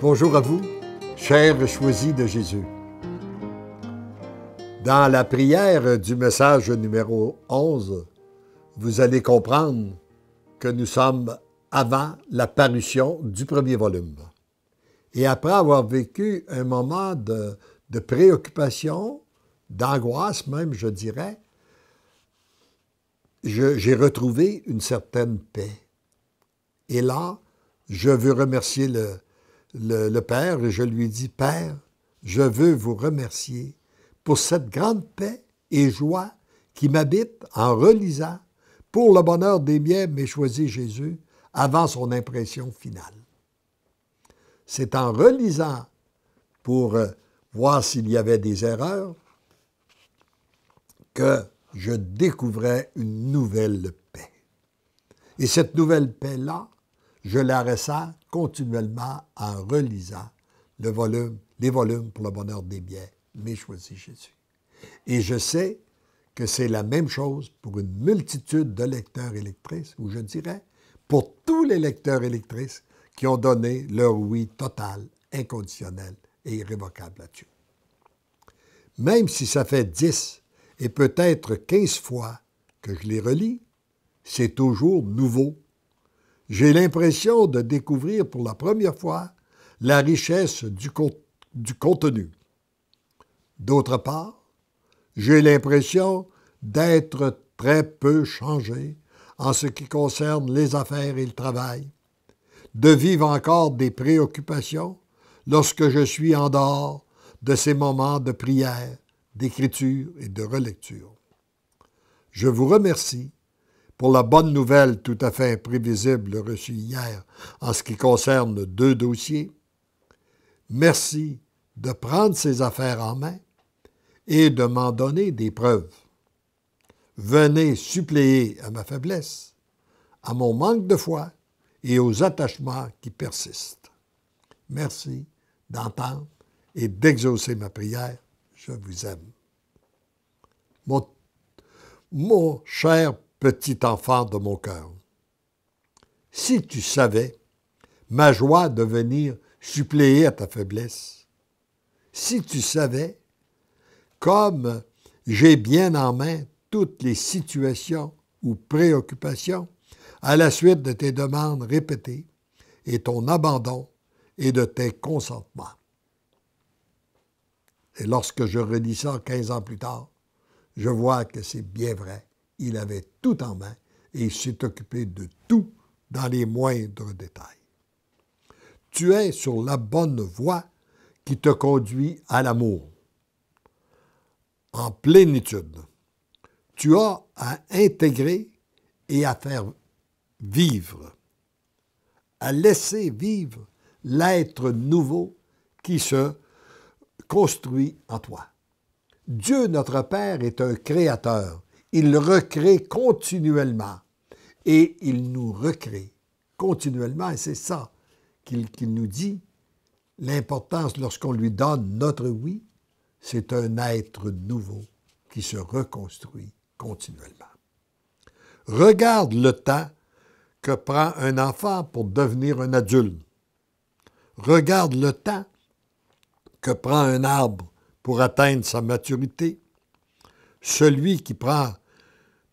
Bonjour à vous, chers choisis de Jésus. Dans la prière du message numéro 11, vous allez comprendre que nous sommes avant la parution du premier volume. Et après avoir vécu un moment de préoccupation, d'angoisse même, je dirais, j'ai retrouvé une certaine paix. Et là, je veux remercier le Père et je lui dis, Père, je veux vous remercier pour cette grande paix et joie qui m'habite en relisant pour le bonheur des miens, mais choisi Jésus avant son impression finale. C'est en relisant pour voir s'il y avait des erreurs que je découvrais une nouvelle paix. Et cette nouvelle paix-là, je la ressens continuellement en relisant les volumes pour le bonheur des biens, mais choisi Jésus. Et je sais que c'est la même chose pour une multitude de lecteurs et lectrices, ou je dirais pour tous les lecteurs et lectrices qui ont donné leur oui total, inconditionnel et irrévocable à Dieu. Même si ça fait 10 et peut-être 15 fois que je les relis, c'est toujours nouveau. J'ai l'impression de découvrir pour la première fois la richesse du contenu. D'autre part, j'ai l'impression d'être très peu changé en ce qui concerne les affaires et le travail, de vivre encore des préoccupations lorsque je suis en dehors de ces moments de prière, d'écriture et de relecture. Je vous remercie pour la bonne nouvelle tout à fait imprévisible reçue hier en ce qui concerne 2 dossiers. Merci de prendre ces affaires en main et de m'en donner des preuves. Venez suppléer à ma faiblesse, à mon manque de foi et aux attachements qui persistent. Merci d'entendre et d'exaucer ma prière. Je vous aime. Mon cher petit enfant de mon cœur, si tu savais ma joie de venir suppléer à ta faiblesse, si tu savais comme j'ai bien en main toutes les situations ou préoccupations à la suite de tes demandes répétées et ton abandon et de tes consentements. Et lorsque je relis ça 15 ans plus tard, je vois que c'est bien vrai. Il avait tout en main et il s'est occupé de tout dans les moindres détails. Tu es sur la bonne voie qui te conduit à l'amour. En plénitude, tu as à intégrer et à faire vivre, à laisser vivre l'être nouveau qui se construit en toi. Dieu, notre Père, est un créateur. Il recrée continuellement et il nous recrée continuellement. Et c'est ça qu'il nous dit. L'importance lorsqu'on lui donne notre oui, c'est un être nouveau qui se reconstruit continuellement. Regarde le temps que prend un enfant pour devenir un adulte. Regarde le temps que prend un arbre pour atteindre sa maturité. Celui qui prend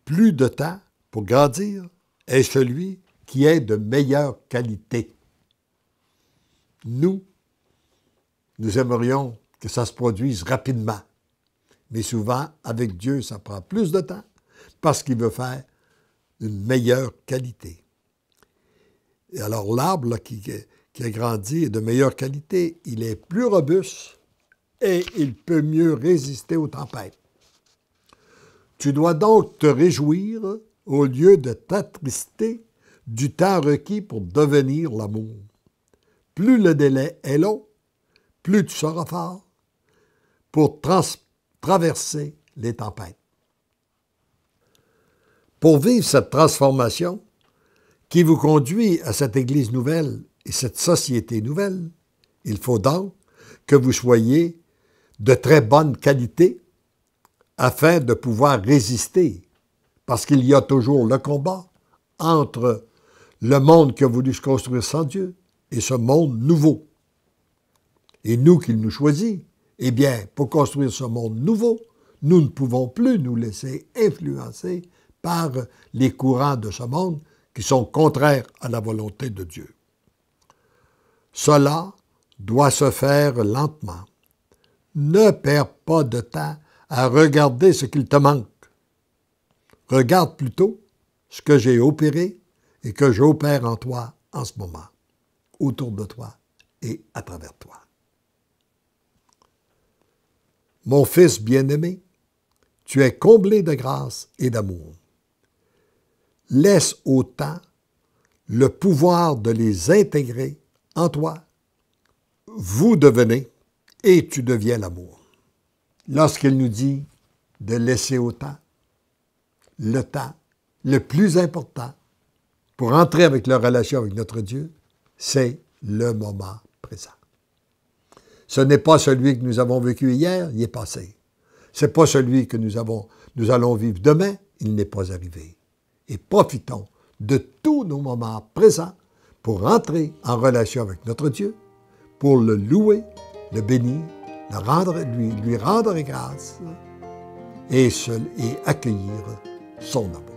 plus de temps pour grandir est celui qui est de meilleure qualité. Nous aimerions que ça se produise rapidement. Mais souvent, avec Dieu, ça prend plus de temps parce qu'il veut faire une meilleure qualité. Et alors, l'arbre là, qui a grandi est de meilleure qualité. Il est plus robuste et il peut mieux résister aux tempêtes. Tu dois donc te réjouir au lieu de t'attrister du temps requis pour devenir l'amour. Plus le délai est long, plus tu seras fort pour traverser les tempêtes. Pour vivre cette transformation qui vous conduit à cette Église nouvelle et cette société nouvelle, il faut donc que vous soyez de très bonne qualité afin de pouvoir résister, parce qu'il y a toujours le combat entre le monde qui a voulu se construire sans Dieu et ce monde nouveau. et nous qu'il nous choisit, eh bien, pour construire ce monde nouveau, nous ne pouvons plus nous laisser influencer par les courants de ce monde qui sont contraires à la volonté de Dieu. Cela doit se faire lentement. Ne perds pas de temps à regarder ce qu'il te manque. Regarde plutôt ce que j'ai opéré et que j'opère en toi en ce moment, autour de toi et à travers toi. Mon fils bien-aimé, tu es comblé de grâce et d'amour. Laisse au temps le pouvoir de les intégrer en toi. Vous devenez et tu deviens l'amour. Lorsqu'il nous dit de laisser au temps, le plus important pour entrer avec la relation avec notre Dieu, c'est le moment présent. Ce n'est pas celui que nous avons vécu hier, il est passé. Ce n'est pas celui que nous allons vivre demain, il n'est pas arrivé. Et profitons de tous nos moments présents pour entrer en relation avec notre Dieu, pour le louer, le bénir, lui rendre grâce et accueillir son amour.